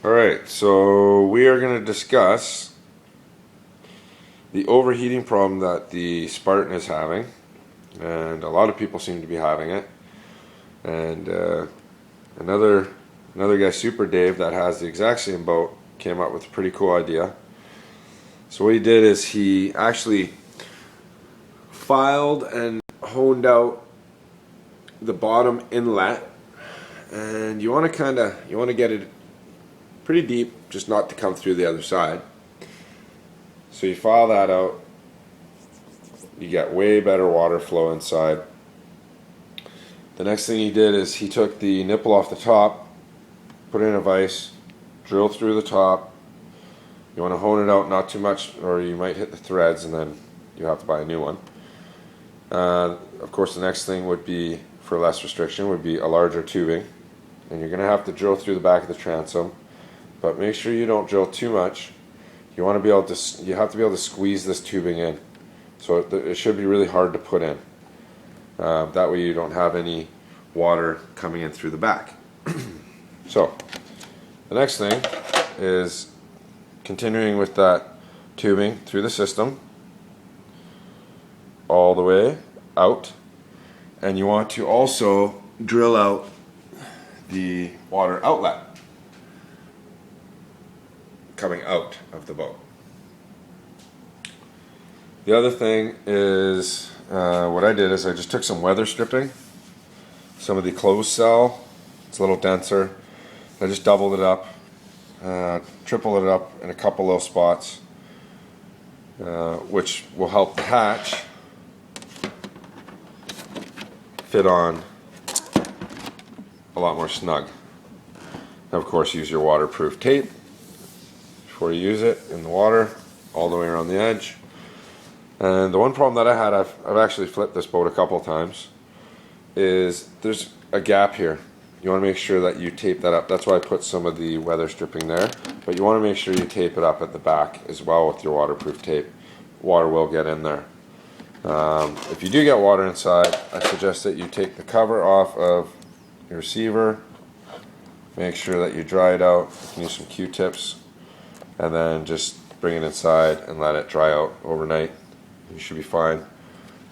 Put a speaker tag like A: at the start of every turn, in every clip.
A: Alright, so we are going to discuss the overheating problem that the Spartan is having, and a lot of people seem to be having it. And another guy, Super Dave, that has the exact same boat, came up with a pretty cool idea. So what he did is he actually filed and honed out the bottom inlet, and you want to get it pretty deep, just not to come through the other side. So you file that out, you get way better water flow inside. The next thing he did is he took the nipple off the top, put it in a vise, drill through the top. You want to hone it out, not too much, or you might hit the threads and then you have to buy a new one. Of course, the next thing would be, for less restriction, would be a larger tubing, and you're going to have to drill through the back of the transom, but make sure you don't drill too much. You want to be able to, you have to be able to squeeze this tubing in, so it should be really hard to put in. That way you don't have any water coming in through the back. So the next thing is continuing with that tubing through the system all the way out, and you want to also drill out the water outlet coming out of the boat. The other thing is, what I did is I just took some weather stripping, some of the closed cell, it's a little denser. I just doubled it up, tripled it up in a couple little spots, which will help the hatch fit on a lot more snug. And of course, use your waterproof tape before you use it in the water, all the way around the edge. And the one problem that I had, I've actually flipped this boat a couple of times, is there's a gap here. You want to make sure that you tape that up. That's why I put some of the weather stripping there, but you want to make sure you tape it up at the back as well with your waterproof tape. Water will get in there. If you do get water inside, I suggest that you take the cover off of your receiver, make sure that you dry it out, you can use some Q-tips, and then just bring it inside and let it dry out overnight. You should be fine.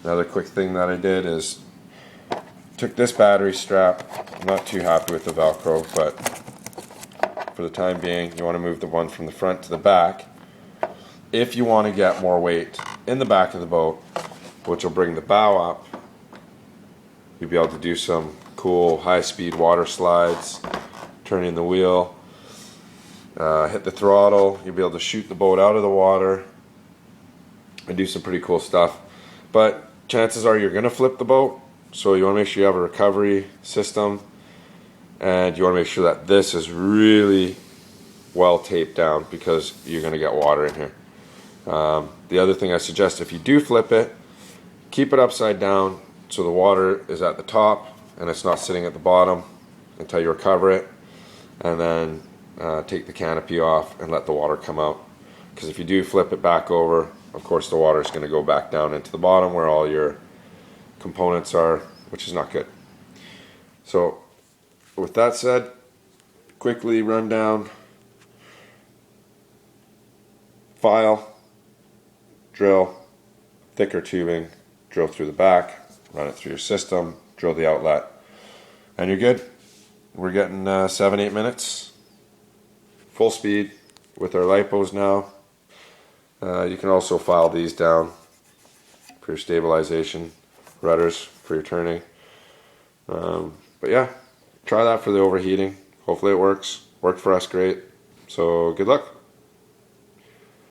A: Another quick thing that I did is took this battery strap. I'm not too happy with the Velcro, but for the time being, you want to move the one from the front to the back. If you want to get more weight in the back of the boat, which will bring the bow up, you'll be able to do some cool high-speed water slides, turning the wheel, hit the throttle. You'll be able to shoot the boat out of the water and do some pretty cool stuff. But chances are you're going to flip the boat, so you want to make sure you have a recovery system, and you want to make sure that this is really well taped down, because you're going to get water in here. The other thing I suggest, if you do flip it, keep it upside down so the water is at the top and it's not sitting at the bottom until you recover it, and then take the canopy off and let the water come out. Because if you do flip it back over, of course the water is going to go back down into the bottom where all your components are, which is not good. So with that said, quickly run down: file, drill, thicker tubing, drill through the back, run it through your system, drill the outlet, and you're good. We're getting 7-8 minutes, full speed with our lipos now. You can also file these down for your stabilization, rudders for your turning. But yeah, try that for the overheating. Hopefully it works. Worked for us great. So good luck.